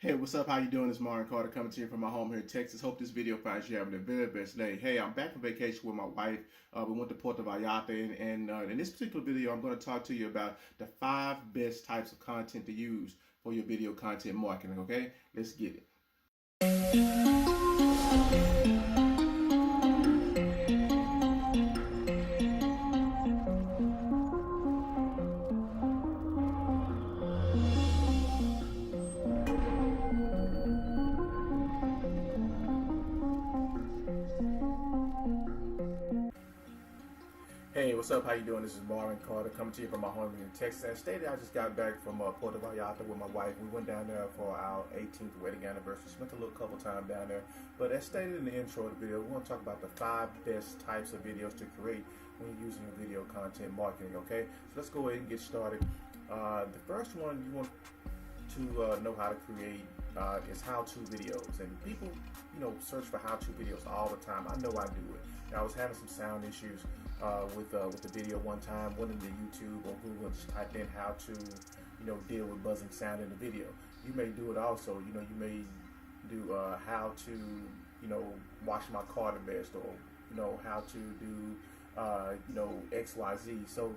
Hey, what's up? How you doing? It's Maurrin coming to you from my home here in Texas. Hope this video finds you having the very best day. Hey, I'm back from vacation with my wife. We went to Puerto Vallarta, and in this particular video, I'm going to talk to you about the 5 best types of content to use for your video content marketing, okay? Let's get it. Hey, what's up? How you doing? This is Maurrin coming to you from my home here in Texas. And stated I just got back from Puerto Vallarta with my wife. We went down there for our 18th wedding anniversary. Spent a little couple time down there. But as stated in the intro of the video, we want to talk about the 5 best types of videos to create when you're using your video content marketing. Okay, so let's go ahead and get started. The first one you want to know how to create is how-to videos, and people search for how-to videos all the time. I know I do it. And I was having some sound issues with the video one time. Went into YouTube or Google and just typed in how to deal with buzzing sound in the video. You may do it also. You may do how to wash my car the best, or how to do XYZ. So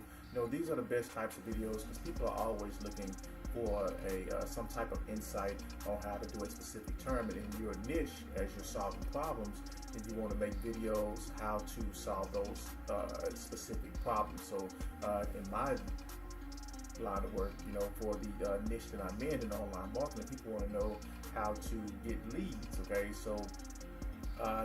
these are the best types of videos because people are always looking for some type of insight on how to do a specific term. And in your niche, as you're solving problems, and you want to make videos how to solve those specific problems. So in my line of work, for the niche that I'm in online marketing, people want to know how to get leads. Okay, so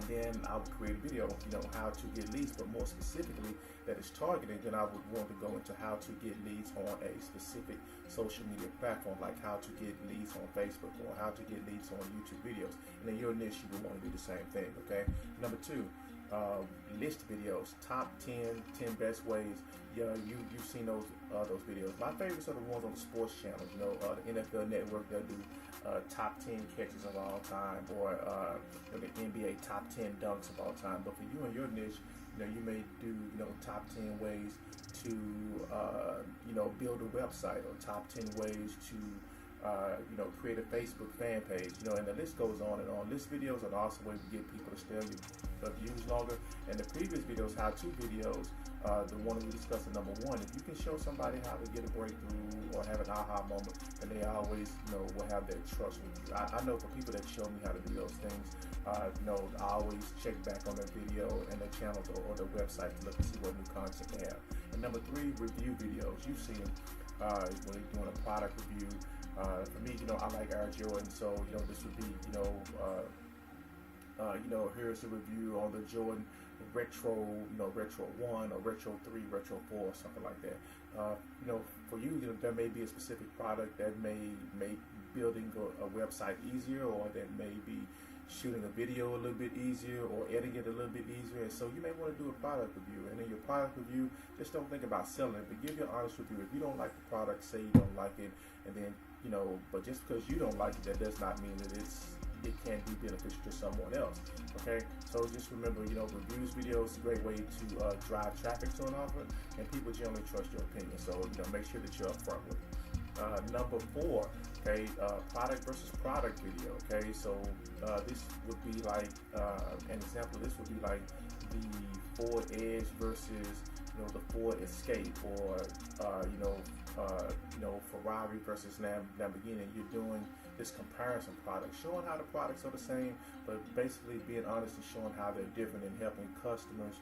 then I would create a video, how to get leads, but more specifically that is targeted. Then I would want to go into how to get leads on a specific social media platform, like how to get leads on Facebook or how to get leads on YouTube videos. And in your niche, you would want to do the same thing. Okay. Number 2, list videos, top 10 best ways. You've seen those videos. My favorites are the ones on the sports channels. The NFL Network, they'll do top 10 catches of all time, or the NBA top 10 dunks of all time. But for you and your niche, you may do top 10 ways to build a website, or top 10 ways to create a Facebook fan page, and the list goes on and on. List videos are an awesome way to get people to stay on your views longer. And the previous videos, how-to videos, the one we discussed in number 1, if you can show somebody how to get a breakthrough or have an aha moment, then they always will have that trust with you. I know for people that show me how to do those things, I always check back on their video and their channels or their website to look and see what new content they have. And number 3, review videos. You've seen when they're doing a product review. For me, I like Air Jordan, so this would be here's a review on the Jordan Retro, Retro 1 or Retro 3, Retro 4, or something like that. For you, there may be a specific product that may make building a website easier, or that may be shooting a video a little bit easier, or editing it a little bit easier. And so you may want to do a product review. And in your product review, just don't think about selling it, but give your honest review. If you don't like the product, say you don't like it, and then but just because you don't like it, that does not mean that it can be beneficial to someone else. Okay, so just remember, reviews videos is a great way to drive traffic to an offer, and people generally trust your opinion. So make sure that you're upfront with it. Number 4, okay, product versus product video. Okay, so this would be like an example. This would be like the Ford Edge versus the Ford Escape, or Ferrari versus Lamborghini. You're doing this comparison product, showing how the products are the same, but basically being honest and showing how they're different, and helping customers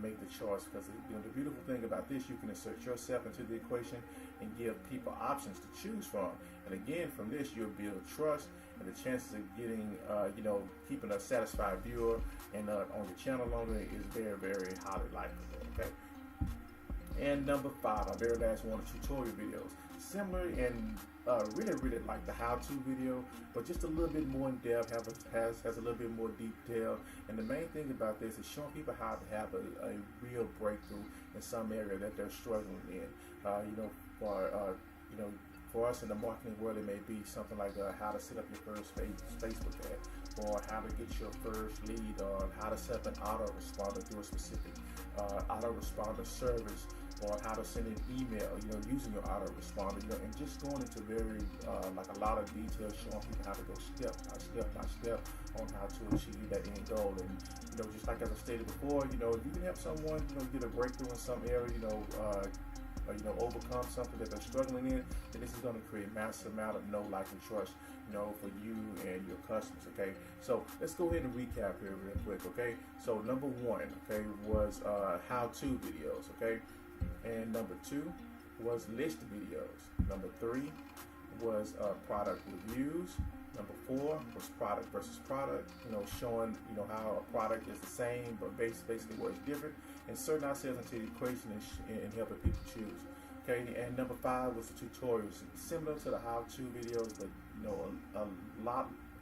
make the choice. Because the beautiful thing about this, you can insert yourself into the equation and give people options to choose from. And again, from this, you'll build trust, and the chances of getting keeping a satisfied viewer and on your channel longer is very, very highly likely. Okay. And number 5, our very last one, tutorial videos. Similar and really like the how-to video, but just a little bit more in depth, has a little bit more detail. And the main thing about this is showing people how to have a real breakthrough in some area that they're struggling in. For us in the marketing world, it may be something like how to set up your first Facebook ad, or how to get your first lead, or how to set up an autoresponder through a specific autoresponder service, on how to send an email, using your autoresponder, and just going into very, like a lot of detail, showing people how to go step by step on how to achieve that end goal. And, just like as I stated before, if you can help someone, get a breakthrough in some area, overcome something that they're struggling in, then this is going to create massive amount of know, like, and trust, for you and your customers, okay? So let's go ahead and recap here real quick, okay? So number one, okay, was how-to videos, okay? And number two was list videos. Number three was product reviews. Number four was product versus product, showing, how a product is the same, but basically what is different. Insert ourselves into the equation and helping people choose. Okay, and number five was the tutorials, similar to the how-to videos, but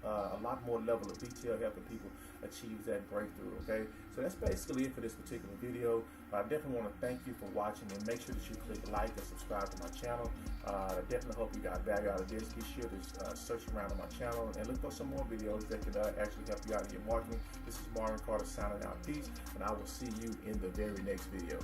a lot more level of detail, helping people achieve that breakthrough. Okay, so that's basically it for this particular video. I definitely want to thank you for watching, and make sure that you click like and subscribe to my channel. I definitely hope you got value out of this. Be sure to search around on my channel and look for some more videos that can actually help you out in your marketing. This is Maurrin signing out. Peace, and I will see you in the very next video.